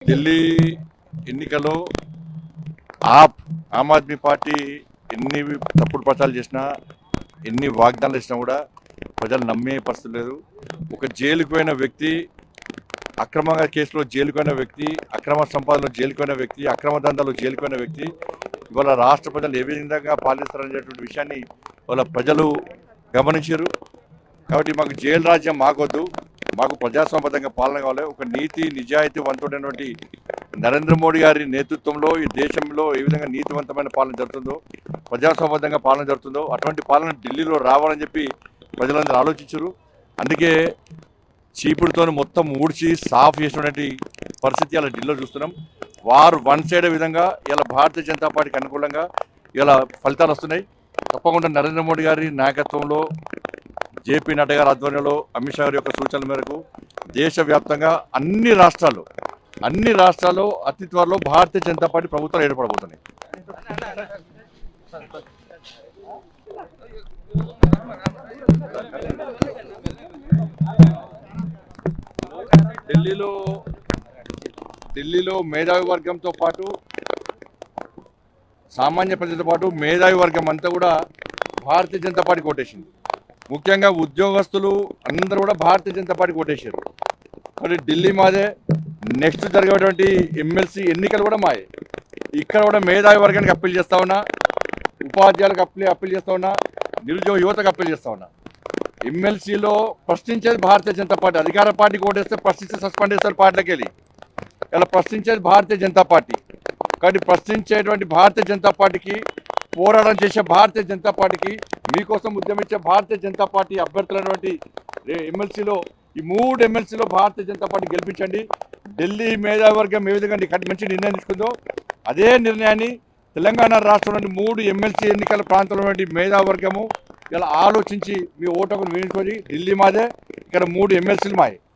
ఢిల్లీ ఎన్నికల్లో ఆమ్ ఆద్మీ పార్టీ ఎన్ని తప్పుడు ప్రచారాలు చేసినా, ఎన్ని వాగ్దానాలు ఇచ్చినా కూడా ప్రజలు నమ్మే పరిస్థితి లేదు. ఒక జైలుకు పోయిన వ్యక్తి, అక్రమంగా కేసులో జైలుకు పోయిన వ్యక్తి, అక్రమ సంపాదనలో జైలుకు పోయిన వ్యక్తి, అక్రమ దందాలో జైలుకు పోయిన వ్యక్తి ఇవాళ రాష్ట్ర ప్రజలు ఏ విధంగా పాలిస్తారనేటువంటి విషయాన్ని వాళ్ళ ప్రజలు గమనించారు. కాబట్టి మాకు జైలు రాజ్యం మాకొద్దు, మాకు ప్రజాస్వామ్యబద్ధంగా పాలన కావాలి. ఒక నీతి నిజాయితీ వంతుడైనటువంటి నరేంద్ర మోడీ గారి నేతృత్వంలో ఈ దేశంలో ఏ విధంగా నీతివంతమైన పాలన జరుగుతుందో, ప్రజాస్వామ్యబద్ధంగా పాలన జరుగుతుందో అటువంటి పాలన ఢిల్లీలో రావాలని చెప్పి ప్రజలందరూ ఆలోచించారు. అందుకే చీపుడుతో మొత్తం ఊడ్చి సాఫ్ చేసినటువంటి పరిస్థితి ఇలా ఢిల్లీలో చూస్తున్నాం. వారు వన్ సైడ్ విధంగా ఇలా భారతీయ జనతా పార్టీకి అనుకూలంగా ఇలా ఫలితాలు వస్తున్నాయి. తప్పకుండా నరేంద్ర మోడీ గారి నాయకత్వంలో, జేపీ నడ్డా గారి ఆధ్వర్యంలో, అమిత్ షా గారి యొక్క సూచనల మేరకు దేశవ్యాప్తంగా అన్ని రాష్ట్రాల్లో అతి త్వరలో భారతీయ జనతా పార్టీ ప్రభుత్వాలు ఏర్పడబోతున్నాయి. ఢిల్లీలో మేధావి వర్గంతో పాటు, సామాన్య ప్రజలతో పాటు మేధావి వర్గం అంతా కూడా భారతీయ జనతా పార్టీ కోటేసింది. ముఖ్యంగా ఉద్యోగస్తులు అందరూ కూడా భారతీయ జనతా పార్టీ కోటేశారు. మరి ఢిల్లీ మాదే, నెక్స్ట్ జరిగేటువంటి ఎమ్మెల్సీ ఎన్నికలు కూడా మాయే. ఇక్కడ కూడా మేధావి వర్గానికి అప్పీల్ చేస్తా ఉన్నా, ఉపాధ్యాయులకు అప్పీల్ చేస్తా ఉన్నా, నిరుద్యోగ యువతకు అప్పీల్ చేస్తా ఉన్నా. ఎమ్మెల్సీలో ప్రశ్నించేది భారతీయ జనతా పార్టీ. అధికార పార్టీకి ఓటేస్తే ప్రశ్నిస్తే సస్పెండ్ చేస్తారు పార్టీలకు వెళ్ళి. ఇలా ప్రశ్నించేది భారతీయ జనతా పార్టీ. కాబట్టి ప్రశ్నించేటువంటి భారతీయ జనతా పార్టీకి, పోరాటం చేసే భారతీయ జనతా పార్టీకి, మీకోసం ఉద్యమించే భారతీయ జనతా పార్టీ అభ్యర్థులైనటువంటి ఎమ్మెల్సీలో, ఈ 3 ఎమ్మెల్సీలో భారతీయ జనతా పార్టీ గెలిపించండి. ఢిల్లీ మేధావర్గం ఏ విధంగా మంచి నిర్ణయం తీసుకుందో అదే నిర్ణయాన్ని తెలంగాణ రాష్ట్రంలోని 3 ఎమ్మెల్సీ ఎన్నికల ప్రాంతంలో మేధావర్గము ఇలా ఆలోచించి మీ ఓటును వినియోగించుకొని, ఢిల్లీ మాదే, ఇక్కడ 3 ఎమ్మెల్సీలు మాయే.